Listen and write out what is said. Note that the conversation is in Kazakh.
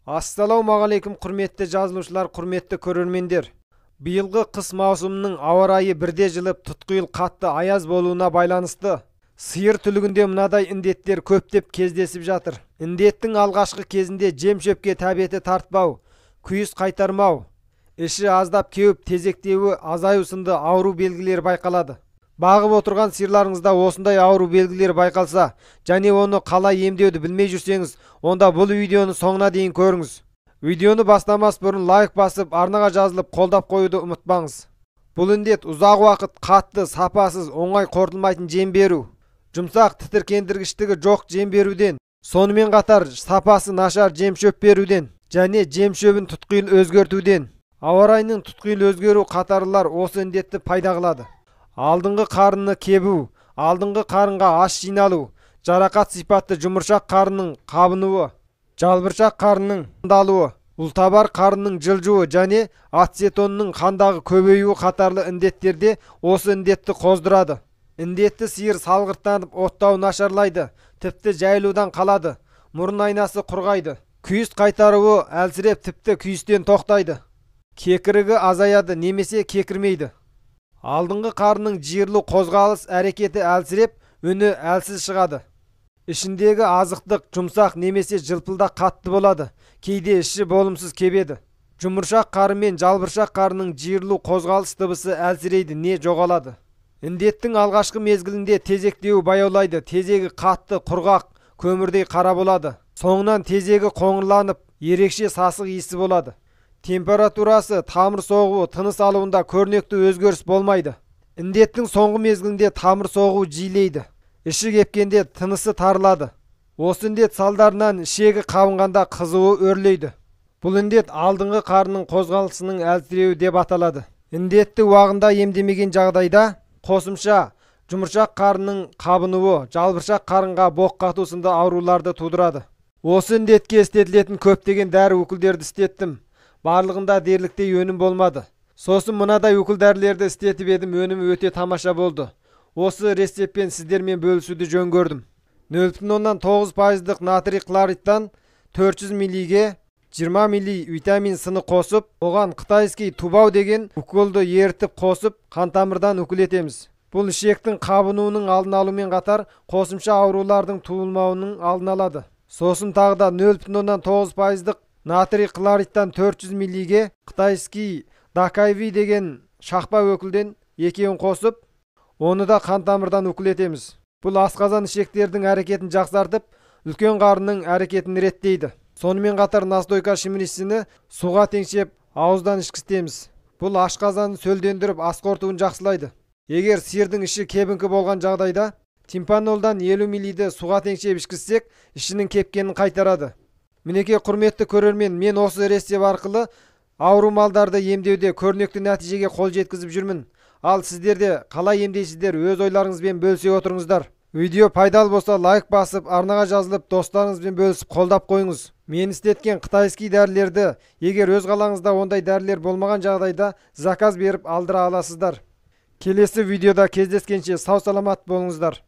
Assalamualaikum құрметті жазылушылар, құрметті көрермендер. Биылғы қыс маусымының ауа райы бірде жылып, тұтқиыл қатты аяз болуына байланысты сиыр түлігінде мынадай індеттер көптеп кездесіп жатыр. Індеттің алғашқы кезінде жем-шөпке тәбеті тартпау, күйіс қайтармау, іші аздап кеуіп тезектеуі азаю сынды ауру белгілері байқалады. Бағып отырған сиырларыңызда осындай ауру белгілері байқалса, және оны қалай емдеуді білмей жүрсеңіз, онда бұл видеоны соңына дейін көріңіз. Видеоны бастамас бұрын лайк басып, арнаға жазылып, қолдап қоюды ұмытпаңыз. Бұл індет ұзақ уақыт қатты, сапасыз, оңай қорытылмайтын жем беру, жұмсақ тітіркендіргіштігі жоқ жем беруден, сонымен қатар сапасы нашар жем-шөп беруден және жем-шөбін тұтқиыл өзгертуден, ауа райының тұтқиыл өзгеру қатарлылар осы індетті пайда қылады. Алдыңғы қарынны кебу, алдыңғы қарынға аш жиналу, жарақат сипатты жұмыршақ қарынның қабынуы, жалбыршақ қарынның қандалуы, ұлтабар қарынның жылжуы және ацетонның қандағы көбеюі қатарлы індеттерде осы індетті қоздырады. Індетті сиыр салғырттанып, оттау нашарлайды, тіпті жайылудан қалады, мұрын айнасы құрғайды, күйіс қайтаруы әлсіреп, тіпті күйістен тоқтайды, кекірігі азаяды немесе кекірмейді. Алдыңғы қарынның жиырлы қозғалыс әрекеті әлсіреп, үні әлсіз шығады. Ішіндегі азықтық жұмсақ немесе жылпылдақ қатты болады, кейде іші болымсыз кебеді. Жұмыршақ қары мен жалбыршақ қарының жиырлы қозғалыс дыбысы әлсірейді не жоғалады. Індеттің алғашқы мезгілінде тезектеуі баяулайды, тезегі қатты, құрғақ, көмірдей қара болады. Соңынан тезегі қоңырланып, ерекше сасық иісі болады. Температурасы, тамыр соғуы, тыныс алуында көрнекті өзгеріс болмайды. Індеттің соңғы мезгілінде тамыр соғуы жиілейді. Іші кепкенде тынысы тарылады. Осы індет салдарынан ішегі қабынғанда қызуы өрлейді. Бұл індет алдыңғы қарынның қозғалысының әлсіреуі деп аталады. Індетті уағында емдемеген жағдайда қосымша жұмыршақ қарынның қабынуы, жалбыршақ қарынға боқ қату сынды ауруларды тудырады. Осы індетке істетілетін көптеген дәрі өкілдерді істеттім. Барлығында дерліктей өнім болмады. Сосын мынадай өкіл дәрілерді істетіп едім, өнімі өте тамаша болды. Осы рецептпен сіздермен бөлісуді жөн көрдім. 0,9% натрий хлориттан 400 миллиге 20 милли витамин сыны қосып, оған қытайский тубау деген уколды ерітіп қосып, қантамырдан үкіл етеміз. Бұл ішектің қабынуының алдын алумен қатар қосымша аурулардың туылмауының алдын алады. Сосын тағы да 0,9% натрий хлориттан 400 миллиге қытайский дакайви деген шақпа өкілден екеуін қосып, оны да қантамырдан үкіл етеміз. Бұл асқазан ішектердің әрекетін жақсартып, үлкен қарынның әрекетін реттейді. Сонымен қатар настойка шимрисіні суға теңшеп, ауыздан ішкізтеміз. Бұл ашқазанын сөлдендіріп, ас қорытуын жақсылайды. Егер сиырдың іші кебіңкі болған жағдайда, тимпанолдан 50 миллиді суға теңшеп ішкізсек, ішінің кепкенін қайтарады. Мінеке құрметті көрермен, мен осы рецепт арқылы ауру малдарды емдеуде көрнекті нәтижеге қол жеткізіп жүрмін. Ал сіздер де қалай емдейсіздер, өз ойларыңызбен бөлісе отырыңыздар. Видео пайдалы болса лайк басып, арнаға жазылып, достарыңызбен бөлісіп қолдап қойыңыз. Мен істеткен қытайский дәрілерді, егер өз қалаңызда ондай дәрілер болмаған жағдайда заказ беріп алдыра аласыздар. Келесі видеода кездескенше сау саламат болыңыздар.